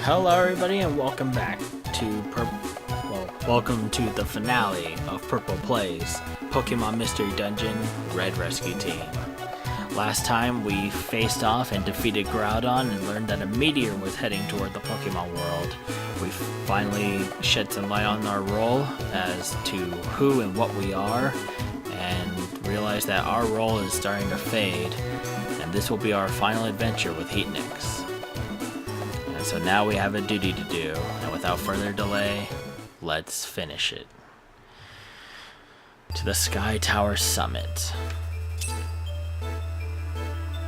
Hello everybody and welcome back to welcome to the finale of Purple Plays Pokemon Mystery Dungeon Red Rescue Team. Last time we faced off and defeated Groudon and learned that a meteor was heading toward the Pokemon world. We finally shed some light on our role as to who and what we are and realized that our role is starting to fade, and this will be our final adventure with Heatnix. And so now we have a duty to do, and without further delay, let's finish it. To the Sky Tower Summit.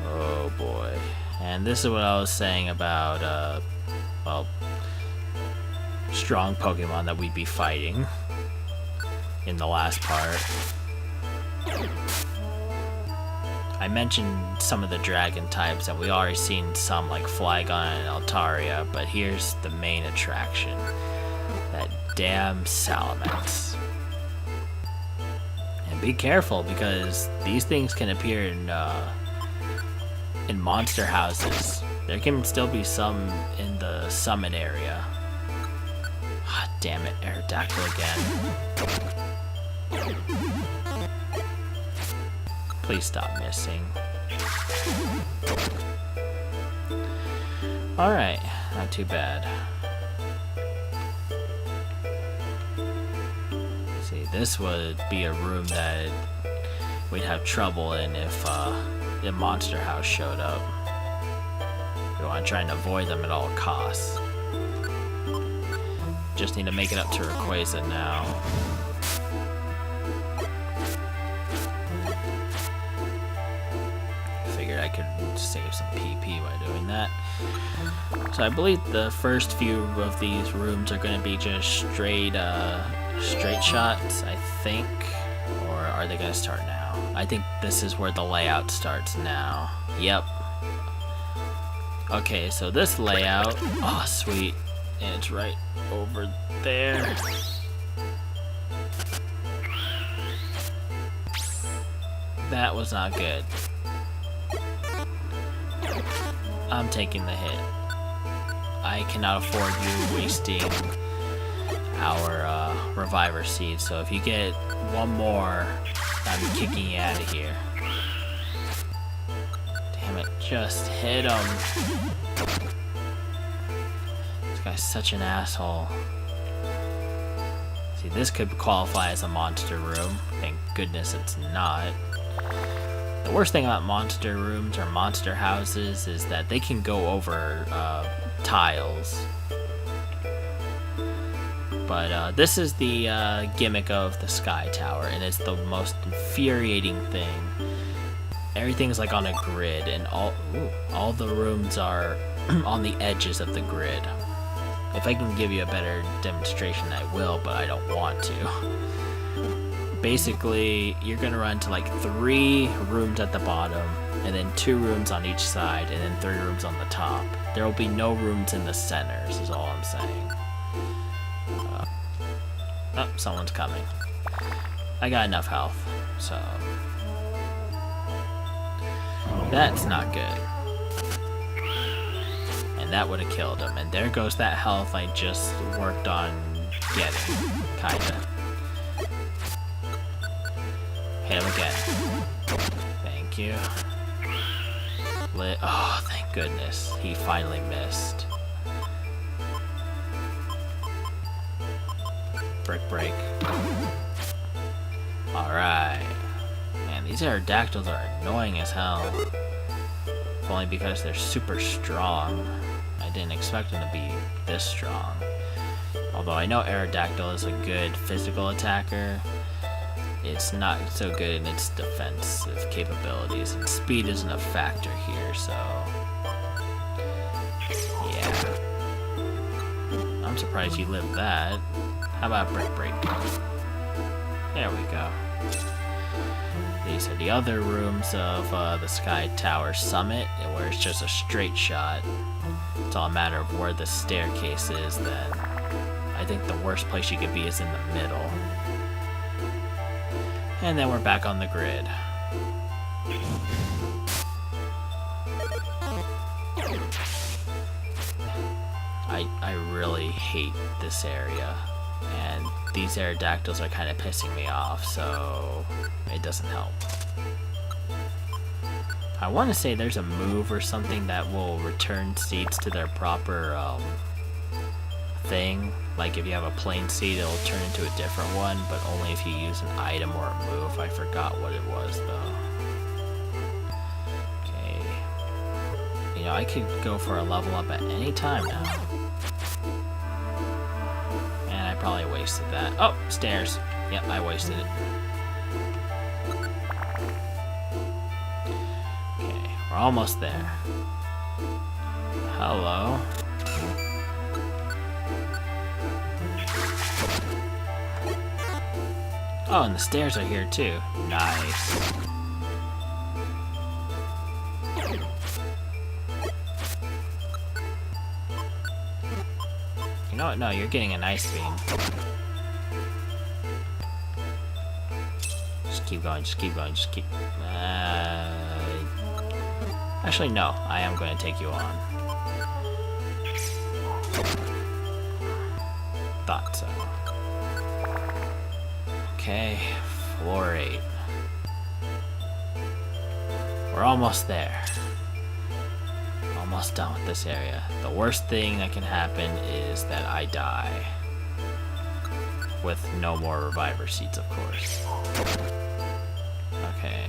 Oh boy. And this is what I was saying about, strong Pokemon that we'd be fighting in the last part. I mentioned some of the dragon types, and we already seen some like Flygon and Altaria, but here's the main attraction. That damn Salamence. And be careful, because these things can appear in monster houses. There can still be some in the summit area. Ah, damn it, Aerodactyl again. Please stop missing. Alright, not too bad. See, this would be a room that we'd have trouble in if the monster house showed up. We want to try and avoid them at all costs. Just need to make it up to Rayquaza now. Figured I could save some PP by doing that. So I believe the first few of these rooms are going to be just straight shots, I think. Or are they going to start now? I think this is where the layout starts now. Yep. Okay, so this layout, oh sweet, and it's right over there. That was not good. I'm taking the hit. I cannot afford you wasting our Reviver Seed, so if you get one more, I'm kicking you out of here. Damn it, just hit him. This guy's such an asshole. See, this could qualify as a monster room. Thank goodness it's not. The worst thing about monster rooms or monster houses is that they can go over tiles. But this is the gimmick of the Sky Tower, and it's the most infuriating thing. Everything's like on a grid, and all the rooms are on the edges of the grid. If I can give you a better demonstration, I will, but I don't want to. Basically, you're gonna run to like 3 rooms at the bottom, and then 2 rooms on each side, and then 3 rooms on the top. There will be no rooms in the centers, is all I'm saying. Oh, someone's coming. I got enough health, so that's not good. And that would have killed him. And there goes that health I just worked on getting, kinda. Hit him again. Thank you. Oh, thank goodness. He finally missed. Break. Alright. Man, these Aerodactyls are annoying as hell. If only because they're super strong. I didn't expect them to be this strong. Although I know Aerodactyl is a good physical attacker, it's not so good in its defensive capabilities, and speed isn't a factor here, so yeah. I'm surprised you lived that. How about break? There we go. These are the other rooms of the Sky Tower Summit, where it's just a straight shot. It's all a matter of where the staircase is then. I think the worst place you could be is in the middle. And then we're back on the grid. I I really hate this area, and these Aerodactyls are kind of pissing me off, so it doesn't help. I want to say there's a move or something that will return seeds to their proper thing. Like if you have a plain seed, it'll turn into a different one, but only if you use an item or a move. I forgot what it was though. Okay. You know, I could go for a level up at any time now. And I probably wasted that. Oh, stairs. Yep, I wasted it. Okay, we're almost there. Hello. Oh, and the stairs are here too. Nice. You know what? No, you're getting an ice beam. Just keep going, just keep going, just keep... Actually, no. I am going to take you on. Thought so. Okay, floor 8. We're almost there. Almost done with this area. The worst thing that can happen is that I die. With no more reviver seeds, of course. Okay.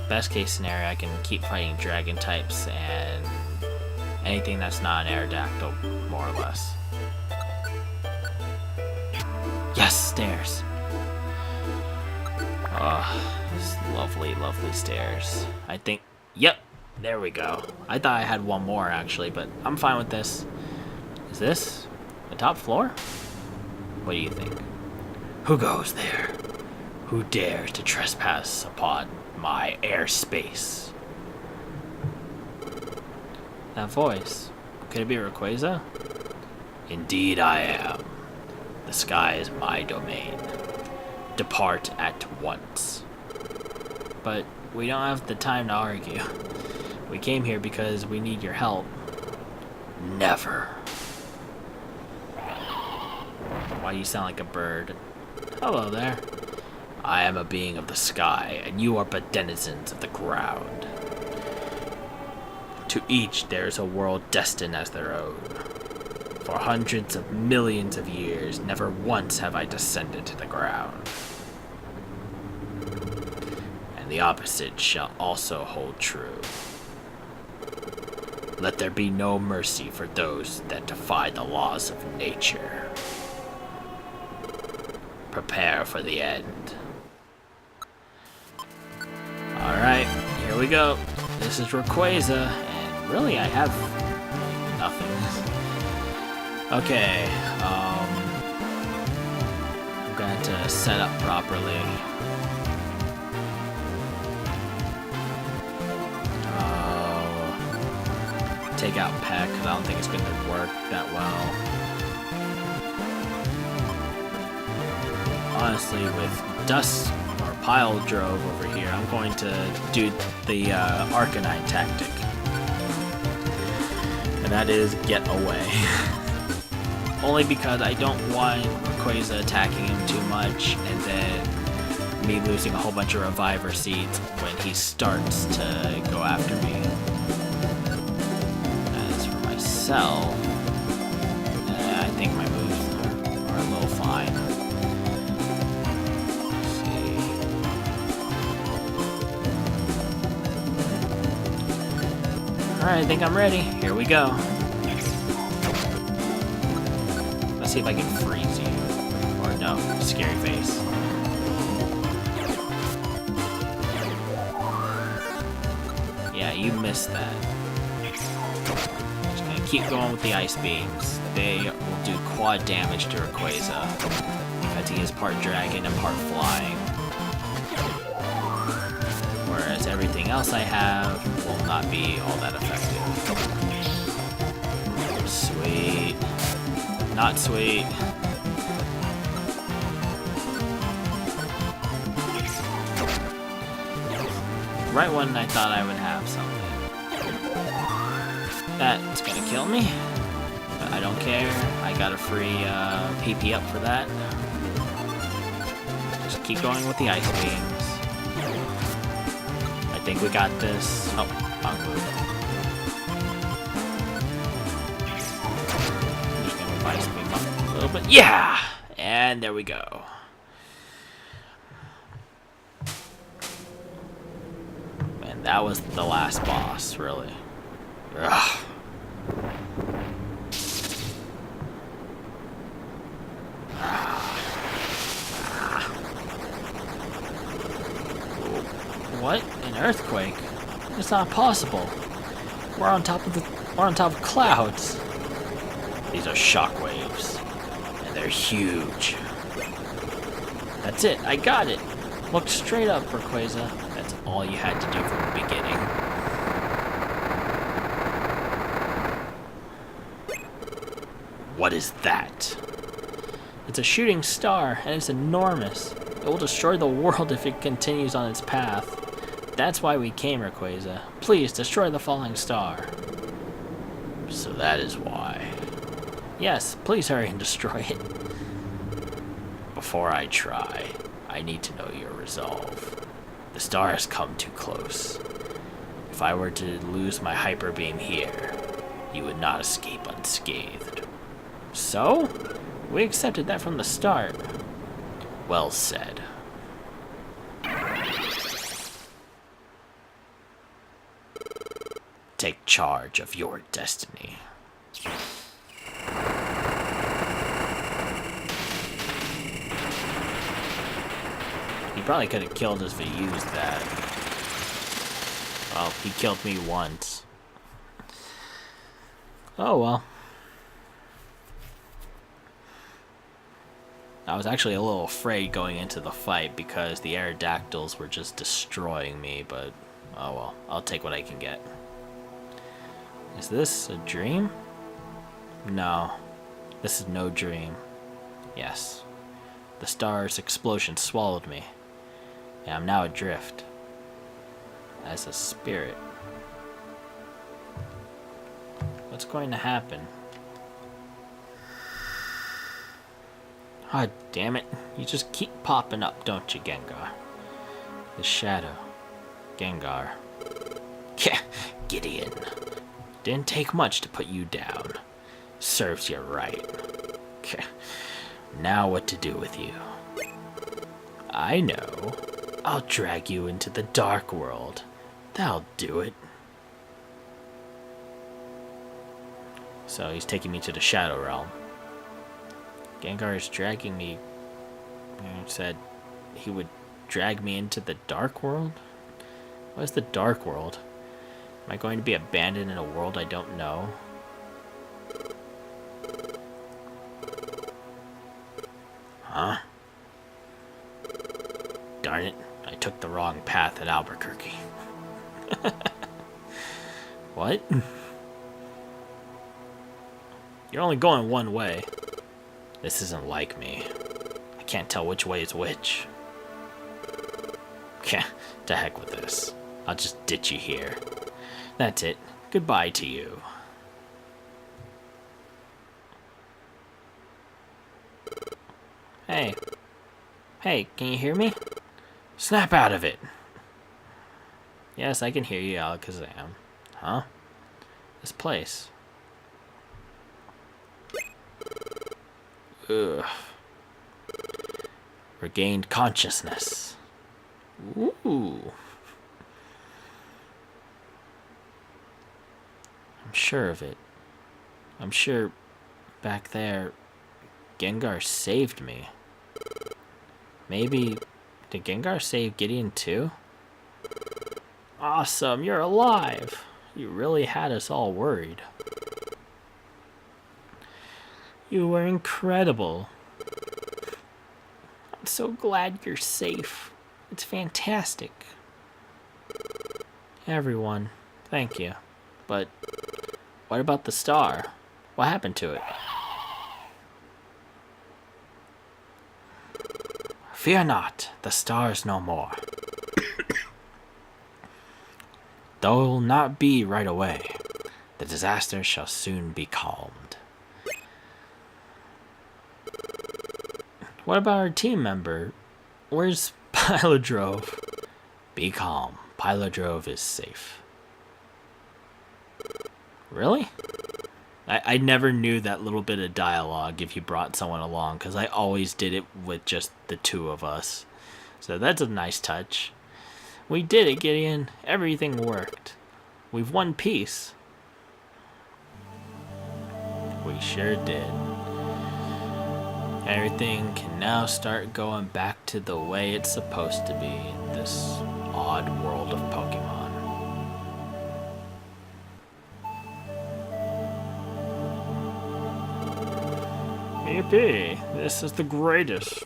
Best case scenario, I can keep fighting dragon types and anything that's not an Aerodactyl, more or less. Yes, stairs. Oh, lovely, lovely stairs. I think, yep, there we go. I thought I had one more actually, but I'm fine with this. Is this the top floor? What do you think? Who goes there? Who dares to trespass upon my airspace? That voice. Could it be Rayquaza? Indeed I am. The sky is my domain. Depart at once. But we don't have the time to argue. We came here because we need your help. Never. Why do you sound like a bird? Hello there. I am a being of the sky, and you are but denizens of the ground. To each there is a world destined as their own. For hundreds of millions of years, never once have I descended to the ground. And the opposite shall also hold true. Let there be no mercy for those that defy the laws of nature. Prepare for the end. Alright, here we go. This is Rayquaza, and really I have nothing. Okay, I'm going to set up properly. Take out Peck, because I don't think it's going to work that well. Honestly, with Dust or Pile Drove over here, I'm going to do the Arcanine tactic. And that is get away. Only because I don't want Rayquaza attacking him too much, and then me losing a whole bunch of Reviver Seeds when he starts to go after me. As for myself, I think my moves are a little fine. Let's see. Alright, I think I'm ready. Here we go. Let's see if I can freeze you. Or no, scary face. Yeah, you missed that. Just gonna keep going with the ice beams. They will do quad damage to Rayquaza, because he is part dragon and part flying. Whereas everything else I have will not be all that effective. Sweet. Not sweet. Right when I thought I would have something. That's gonna kill me. I don't care. I got a free PP up for that. Just keep going with the ice beams. I think we got this. Oh, wrong move. I'm just gonna ice beam up a little bit. Yeah! And there we go. And that was the last boss, really. Ugh. What? An earthquake? It's not possible. We're on top of clouds. These are shockwaves, and they're huge. That's it. I got it. Look straight up, Rayquaza. That's all you had to do from the beginning. What is that? It's a shooting star, and it's enormous. It will destroy the world if it continues on its path. That's why we came, Rayquaza. Please, destroy the falling star. So that is why. Yes, please hurry and destroy it. Before I try, I need to know your resolve. The star has come too close. If I were to lose my hyper beam here, you would not escape unscathed. So? We accepted that from the start. Well said. Take charge of your destiny. He probably could have killed us if he used that. Well, he killed me once. Oh well. I was actually a little afraid going into the fight because the Aerodactyls were just destroying me, but oh well, I'll take what I can get. Is this a dream? No, this is no dream. Yes, the star's explosion swallowed me, and I'm now adrift as a spirit. What's going to happen? Ah, oh, damn it. You just keep popping up, don't you, Gengar? The shadow. Gengar. Yeah, Gideon. Didn't take much to put you down. Serves you right. Now what to do with you? I know. I'll drag you into the dark world. That'll do it. So he's taking me to the Shadow Realm. Gengar is dragging me. He said he would drag me into the dark world? What is the dark world? Am I going to be abandoned in a world I don't know? Huh? Darn it, I took the wrong path at Albuquerque. What? You're only going one way. This isn't like me. I can't tell which way is which. Yeah, to heck with this. I'll just ditch you here. That's it. Goodbye to you. Hey. Hey, can you hear me? Snap out of it! Yes, I can hear you, Alakazam. Huh? This place. Ugh. Regained consciousness. Ooh. I'm sure of it. I'm sure back there Gengar saved me. Maybe did Gengar save Gideon too? Awesome, you're alive. You really had us all worried. You were incredible. I'm so glad you're safe. It's fantastic. Everyone, thank you. But what about the star? What happened to it? Fear not, the star is no more. Though it will not be right away, the disaster shall soon be calmed. What about our team member? Where's Pilodrove? Be calm. Pilodrove is safe. Really? I never knew that little bit of dialogue if you brought someone along, because I always did it with just the two of us. So that's a nice touch. We did it, Gideon. Everything worked. We've won peace. We sure did. Everything can now start going back to the way it's supposed to be in this odd world of Pokemon. Yippee! This is the greatest.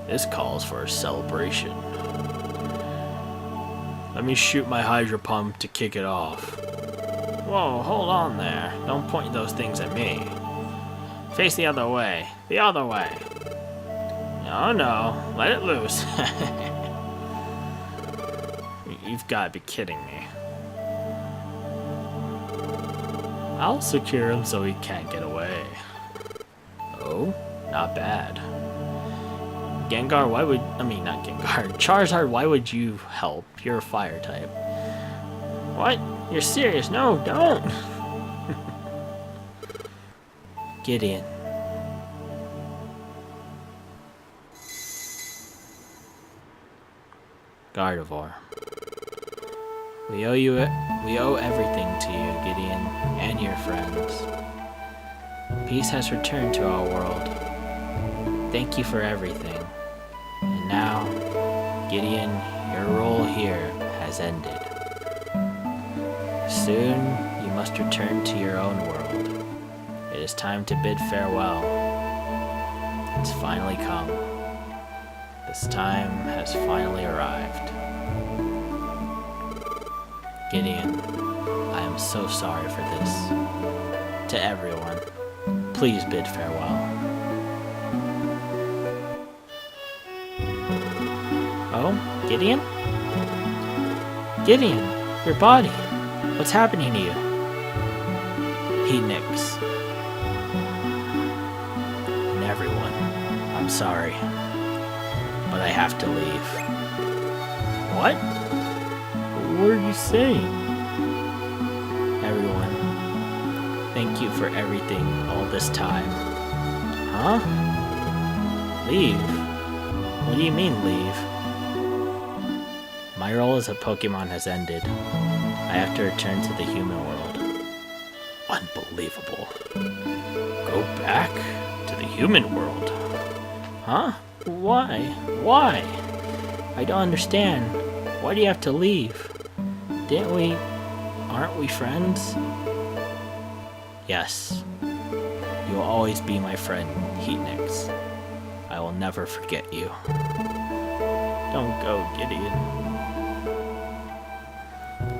This calls for a celebration. Let me shoot my Hydro Pump to kick it off. Whoa, hold on there. Don't point those things at me. Face the other way. The other way. Oh no, let it loose. You've got to be kidding me. I'll secure him so he can't get away. Oh, not bad. Gengar, why would... I mean, not Gengar. Charizard, why would you help? You're a fire type. What? You're serious? No, don't! Gideon. Gardevoir. We owe everything to you, Gideon, and your friends. Peace has returned to our world. Thank you for everything. And now, Gideon, your role here has ended. Soon, you must return to your own world. It is time to bid farewell. It's finally come. This time has finally arrived. Gideon, I am so sorry for this. To everyone, please bid farewell. Oh, Gideon? Gideon, your body. What's happening to you? Heatnix. And everyone, I'm sorry, but I have to leave. What? What are you saying? Everyone, thank you for everything all this time. Huh? Leave? What do you mean, leave? My role as a Pokemon has ended. I have to return to the human world. Unbelievable. Go back to the human world? Huh? Why? Why? I don't understand. Why do you have to leave? Aren't we friends? Yes. You will always be my friend, Heatnix. I will never forget you. Don't go, Gideon.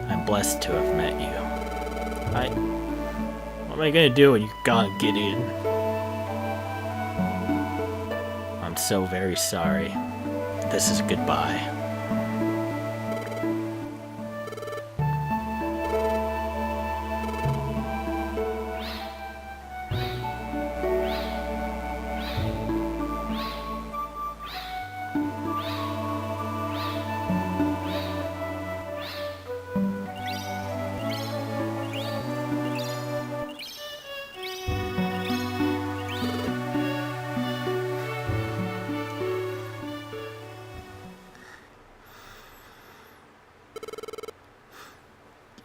I'm blessed to have met you. What am I gonna do when you're gone, Gideon? I'm so very sorry. This is goodbye.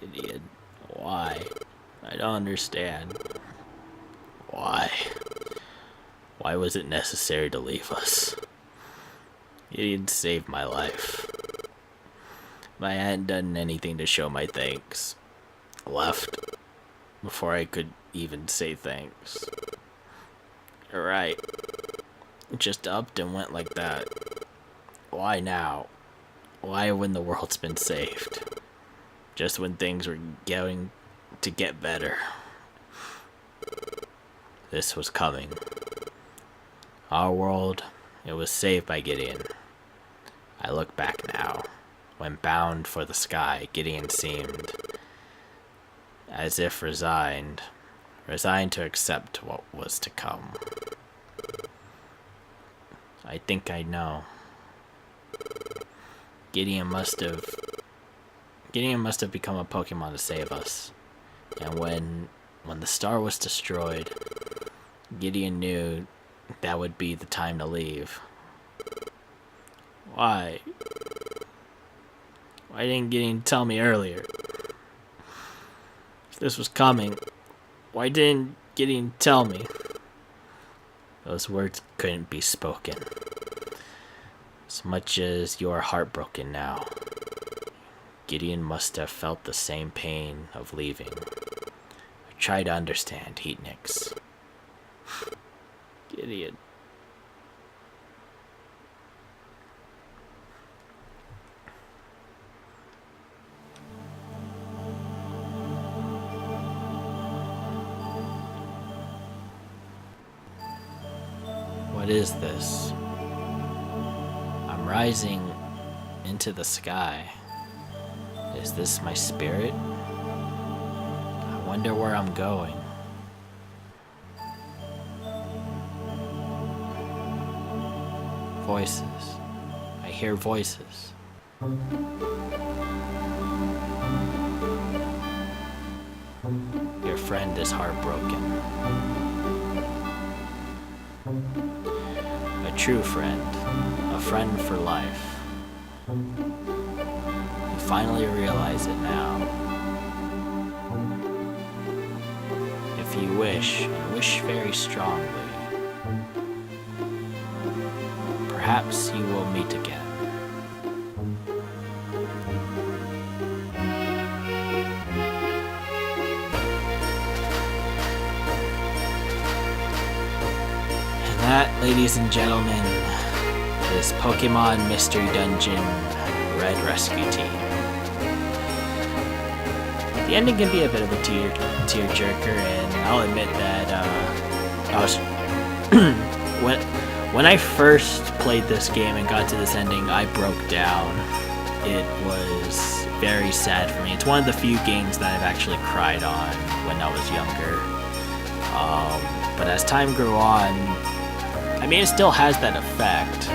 Gideon, why? I don't understand. Why? Why was it necessary to leave us? Gideon saved my life. But I hadn't done anything to show my thanks. Left before I could even say thanks. You're right. It just upped and went like that. Why now? Why when the world's been saved? Just when things were going to get better. This was coming. Our world, it was saved by Gideon. I look back now. When bound for the sky, Gideon seemed as if resigned to accept what was to come. I think I know. Gideon must have become a Pokemon to save us. And when the star was destroyed, Gideon knew that would be the time to leave. Why? Why didn't Gideon tell me earlier? If this was coming, why didn't Gideon tell me? Those words couldn't be spoken. As much as you are heartbroken now, Gideon must have felt the same pain of leaving. I try to understand, Heatnix. Gideon. What is this? I'm rising into the sky. Is this my spirit? I wonder where I'm going. Voices. I hear voices. Your friend is heartbroken. A true friend. A friend for life. You finally realize it now. If you wish, and wish very strongly, perhaps you will meet again. And that, ladies and gentlemen, is Pokemon Mystery Dungeon Red Rescue Team. The ending can be a bit of a tearjerker, and I'll admit that I was when I first played this game and got to this ending, I broke down. It was very sad for me. It's one of the few games that I've actually cried on when I was younger. But as time grew on, I mean, it still has that effect,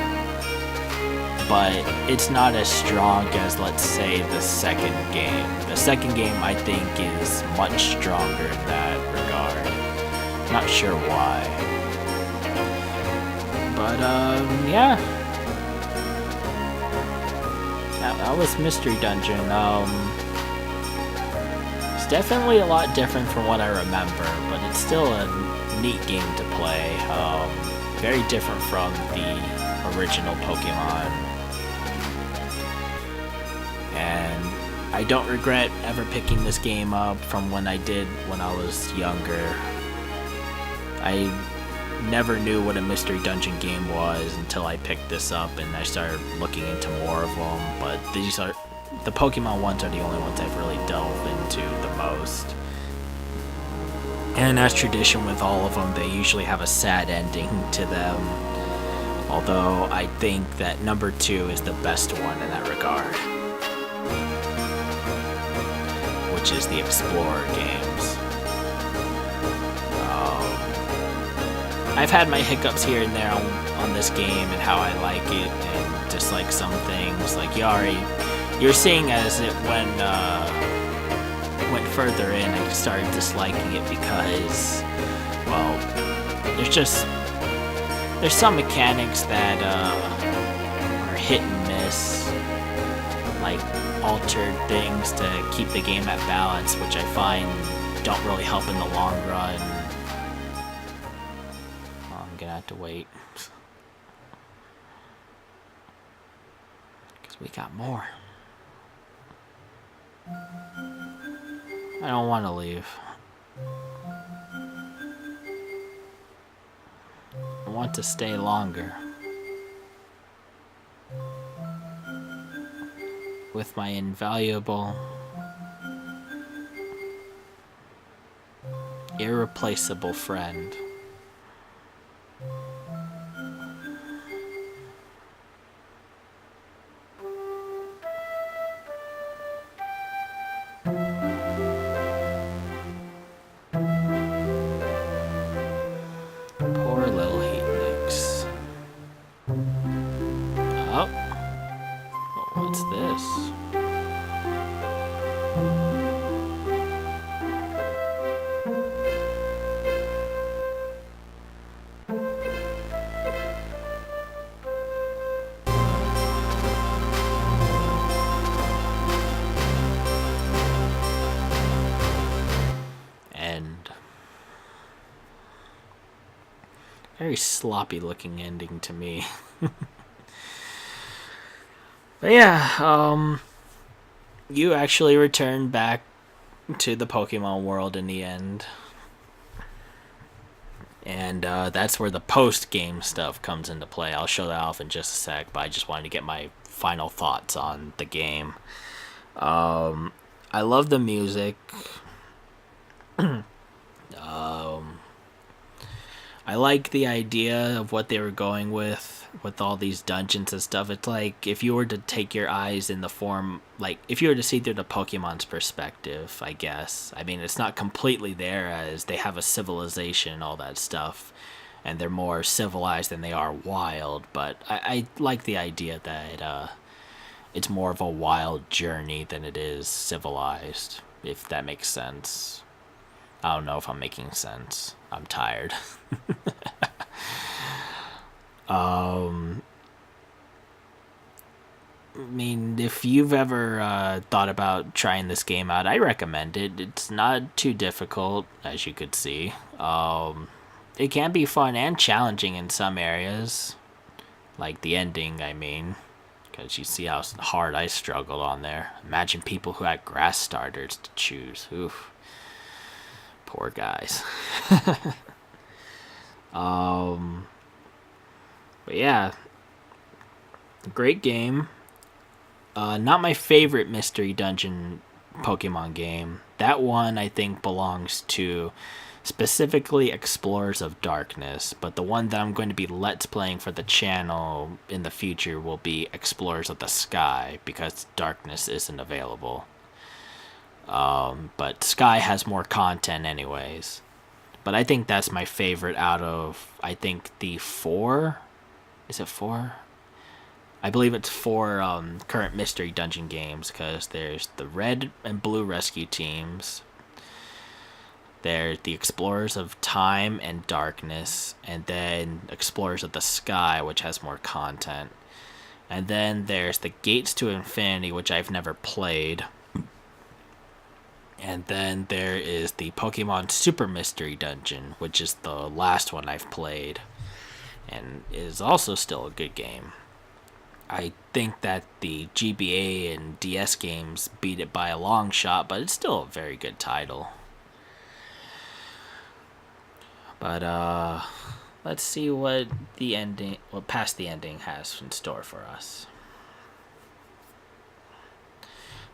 but it's not as strong as, let's say, the second game. The second game, I think, is much stronger in that regard. Not sure why. But, yeah. That was Mystery Dungeon. It's definitely a lot different from what I remember, but it's still a neat game to play. Very different from the original Pokemon. And I don't regret ever picking this game up from when I did when I was younger. I never knew what a Mystery Dungeon game was until I picked this up and I started looking into more of them, but the Pokemon ones are the only ones I've really delved into the most. And as tradition with all of them, they usually have a sad ending to them, although I think that number 2 is the best one in that regard, which is the Explorer games. I've had my hiccups here and there on this game and how I like it and dislike some things. Like you're seeing as it went further in, I started disliking it because, well, there's some mechanics that are hit and miss, like altered things to keep the game at balance, which I find don't really help in the long run. Gonna have to wait because we got more. I don't want to leave. I want to stay longer with my invaluable, irreplaceable friend. Poor little Heatnix. end. Very sloppy looking ending to me. But yeah, you actually returned back to the Pokemon world in the end. And that's where the post-game stuff comes into play. I'll show that off in just a sec, but I just wanted to get my final thoughts on the game. I love the music. I like the idea of what they were going with all these dungeons and stuff. It's like if you were to take your eyes in the form, like if you were to see through the Pokemon's perspective, I guess. I mean, it's not completely there as they have a civilization and all that stuff, and they're more civilized than they are wild, but I like the idea that it's more of a wild journey than it is civilized, if that makes sense. I don't know if I'm making sense. I'm tired. I mean, if you've ever thought about trying this game out, I recommend it. It's not too difficult, as you could see. It can be fun and challenging in some areas. Like the ending, I mean. Because you see how hard I struggled on there. Imagine people who had grass starters to choose. Oof. Poor guys. But yeah, great game. Not my favorite Mystery Dungeon Pokemon game. That one I think belongs to specifically Explorers of Darkness, but the one that I'm going to be Let's Playing for the channel in the future will be Explorers of the Sky, because Darkness isn't available. But Sky has more content anyways. But I think that's my favorite out of, I think, the 4? Is it 4? I believe it's 4 current Mystery Dungeon games, because there's the Red and Blue Rescue Teams. There's the Explorers of Time and Darkness, and then Explorers of the Sky, which has more content. And then there's the Gates to Infinity, which I've never played. And then there is the Pokemon Super Mystery Dungeon, which is the last one I've played, and is also still a good game. I think that the GBA and DS games beat it by a long shot, but it's still a very good title. But let's see what past the ending has in store for us.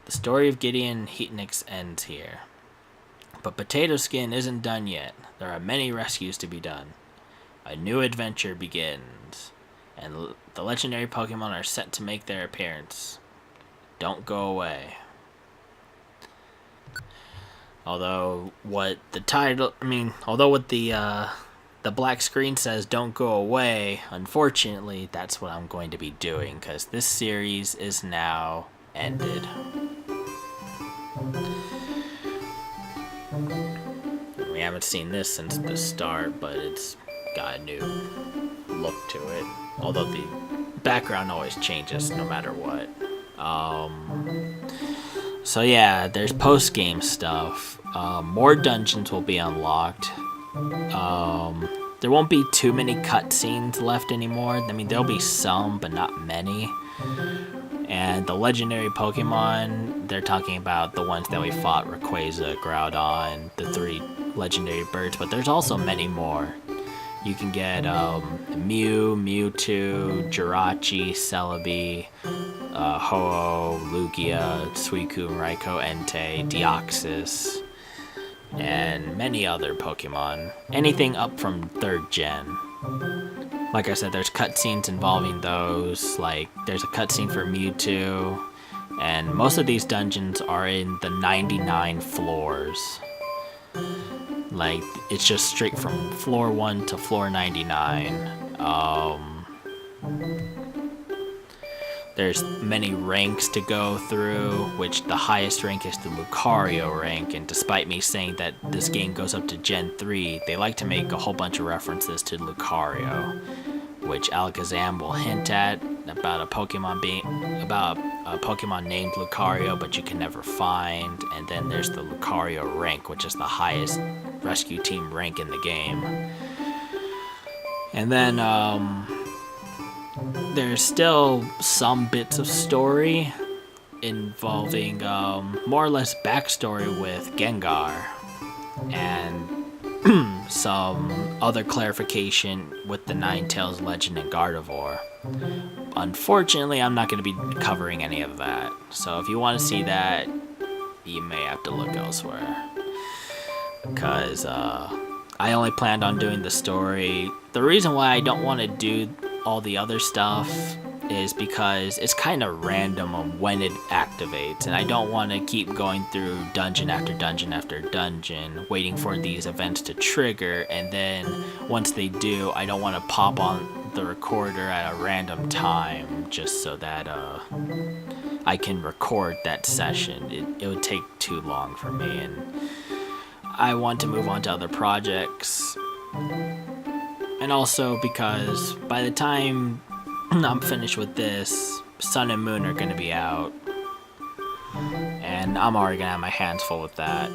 The story of Gideon Heatnix ends here. But Potato Skin isn't done yet. There are many rescues to be done. A new adventure begins, and the legendary Pokemon are set to make their appearance. Don't go away. Although what the black screen says don't go away, unfortunately that's what I'm going to be doing, because this series is now ended. We haven't seen this since the start, but it's got a new look to it. Although the background always changes no matter what. So yeah, there's post-game stuff. More dungeons will be unlocked. There won't be too many cutscenes left anymore. I mean, there'll be some, but not many. And the legendary Pokemon, they're talking about the ones that we fought, Rayquaza, Groudon, the 3 legendary birds, but there's also many more. You can get Mew, Mewtwo, Jirachi, Celebi, Ho-Oh, Lugia, Suicune, Raikou, Entei, Deoxys, and many other Pokemon. Anything up from 3rd gen. Like I said, there's cutscenes involving those. Like, there's a cutscene for Mewtwo, and most of these dungeons are in the 99 floors. Like, it's just straight from floor 1 to floor 99. There's many ranks to go through, which the highest rank is the Lucario rank, and despite me saying that this game goes up to Gen 3, they like to make a whole bunch of references to Lucario, which Alakazam will hint at about a Pokemon named Lucario, but you can never find. And then there's the Lucario rank, which is the highest rescue team rank in the game. And then there's still some bits of story involving more or less backstory with Gengar and some other clarification with the Ninetales legend and Gardevoir. Unfortunately, I'm not going to be covering any of that, so if you want to see that, you may have to look elsewhere, because I only planned on doing the story. The reason why I don't want to do all the other stuff is because it's kind of random on when it activates, and I don't want to keep going through dungeon after dungeon after dungeon waiting for these events to trigger, and then once they do, I don't want to pop on the recorder at a random time just so that I can record that session. It would take too long for me, and I want to move on to other projects. And also because by the time I'm finished with this, Sun and Moon are going to be out, and I'm already going to have my hands full with that.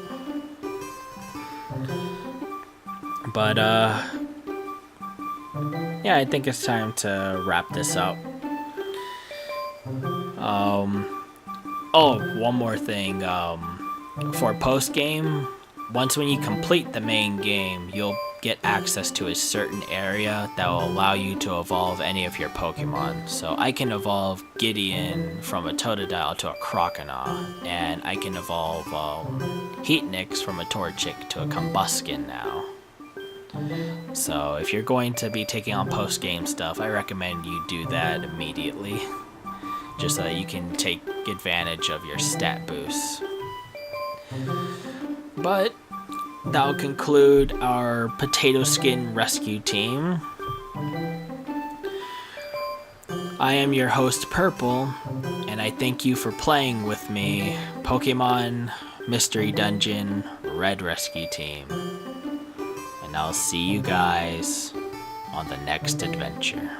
But yeah, I think it's time to wrap this up. Oh, one more thing. For post-game, once when you complete the main game, you'll get access to a certain area that will allow you to evolve any of your Pokemon. So I can evolve Gideon from a Totodile to a Croconaw, and I can evolve Heatnix from a Torchic to a Combuskin now. So if you're going to be taking on post-game stuff, I recommend you do that immediately, just so that you can take advantage of your stat boosts. But that'll conclude our Potato Skin Rescue Team. I am your host, Purple, and I thank you for playing with me, Pokemon Mystery Dungeon Red Rescue Team. And I'll see you guys on the next adventure.